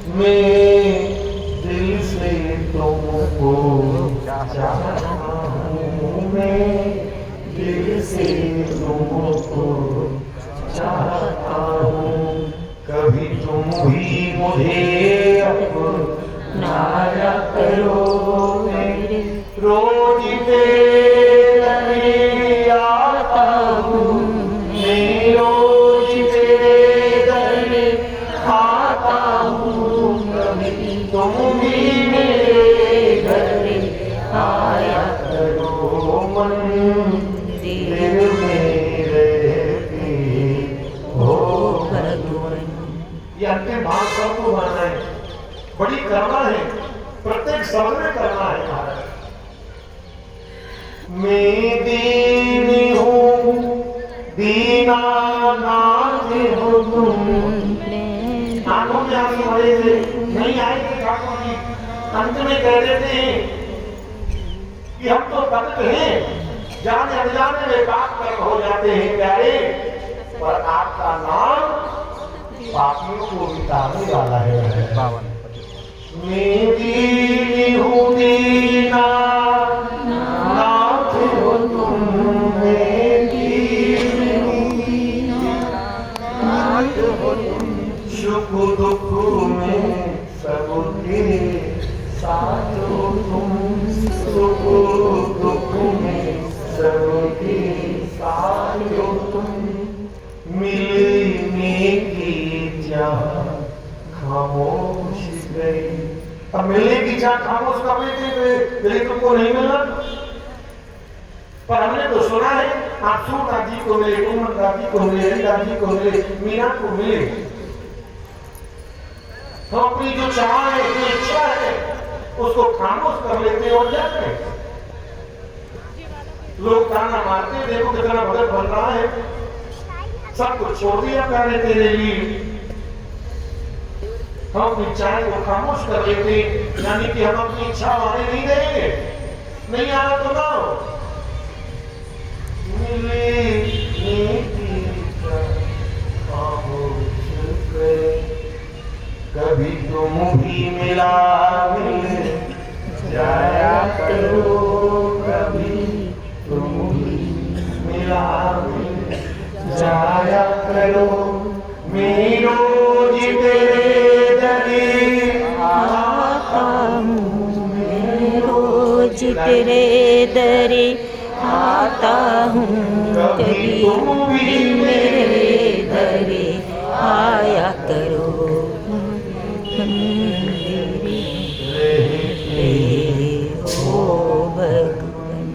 मैं दिल से तुमको चाहता हूँ, मैं दिल से तुमको चाहता हूँ। कभी तुम भी मुझे अपनाया करो, मेरे रोज तेरे आता हूँ, मैं रोज तेरे दर आता हूँ। कभी तुम भी मेरे घर आया करो, मंदिर में रहते हो भगवान। ये अंतिम भाव सबको गाना है, बड़ी करना है, प्रत्येक शब्द में करना है महाराज। मैं दीन हूँ, दीनानाथ हो तुम। आंखों में आंसू भरे थे, नहीं आएंगे ठाकुर जी। अंत में कह देते हैं कि हम तो पतित हैं, जाने अनजाने में पाप कर्म हो जाते हैं प्यारे, पर आपका नाम पापियों को मिटाने वाला है। मैं दीन हूँ, दीनानाथ हो तुम। मैं दीन हूँ, दीनानाथ हो तुम। सुख दुख में सबके साथ हो तुम, सुख दुख में सबके साथ हो तुम। मिलने की चाह खामोश गई। अब मिलने की चाह खामोश कब लेते, यदि तुमको नहीं मिलना। पर हमने तो सुना है आप सूरदास जी को मिले, कुमन दास जी को मिले, हरिदास जी को मिले, मीना को मिले। हम अपनी जो चाह है, जो इच्छा है, उसको खामोश कर लेते और जाते हैं। लोग ताना मारते, देखो कितना भगत बन रहा है, सब कुछ छोड़ दिया करने तेरे लिए। हम अपनी इच्छाएं को खामोश कर लेते, यानी कि हम अपनी इच्छा आने नहीं देंगे। नहीं आना तो ना हो। मिले कभी तुम भी मिला मिल जाया करो, कभी तुम भी मिला मिल जाया करो। मैं रोज तेरे दरे आता हूँ, मैं रोज तेरे दरे आता हूँ। कभी तुम भी मेरे दरे आया करो, ओ भगवान।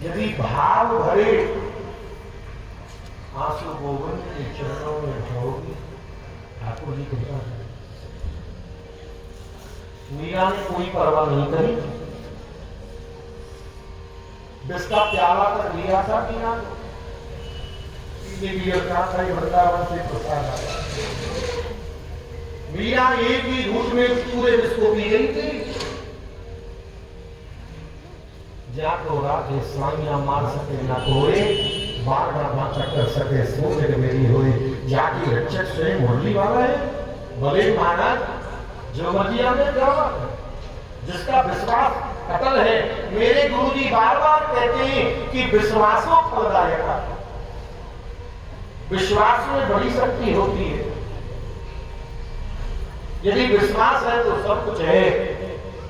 यदि भाव भरे आंसू गोविंद के चरणों में ढोगी, ठाकुर जी कृपा करें। मीरा ने कोई परवाह नहीं करी, जिसका प्याला कर लिया था मीरा को, इसलिए कहा था वृंदावन से प्रसाद आया। मीरा एक ही घूंट में पूरे विश्व को पी गई थी। जाको राधे स्वामिया मार सके ना कोई, बार बार माता कर सके सोच मेरी हुई। जाकी रक्षक स्वयं मुरली वाला है, भले महाराज जो मर्जी आने जाओ, जिसका विश्वास अटल है। मेरे गुरुजी बार बार कहते हैं कि विश्वासों फलदायक, विश्वास में बड़ी शक्ति होती है। यदि विश्वास है तो सब कुछ है।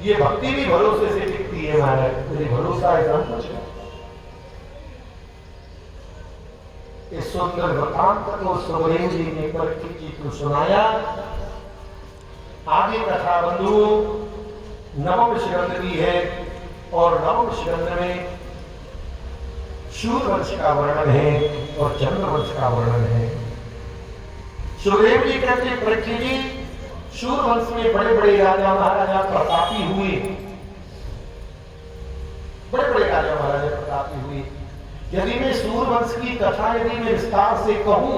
ये भक्ति भी भरोसे से टिकती है महाराज, यदि भरोसा है सब कुछ है। इस सुंदर वृतांत को सुखदेव जी ने परीक्षित जी को सुनाया। आगे कथा बंधु नवम स्कंद की है और नवम स्कंद में सूर्यवंश का वर्णन है और चंद्रवंश का वर्णन है। सुखदेव जी कहते हैं परीक्षित जी, सूर्यवंश में बड़े बड़े राजा महाराजा प्रतापी हुए, बड़े बड़े राजा महाराजा प्रतापी हुए। यदि मैं सूर्यवंश की कथा यदि मैं विस्तार से कहूं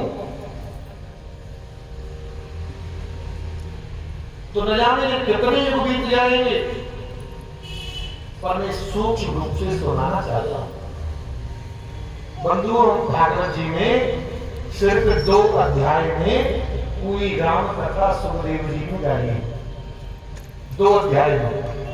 तो न जाने कितने युग बीत जाएंगे, पर मैं सूक्ष्म रूप से सुनाना चाहता हूं। बंधुओं, भागवत जी में सिर्फ 2 अध्याय में पूरी राम कथा सुखदेव जी ने गाई है 2 अध्याय में।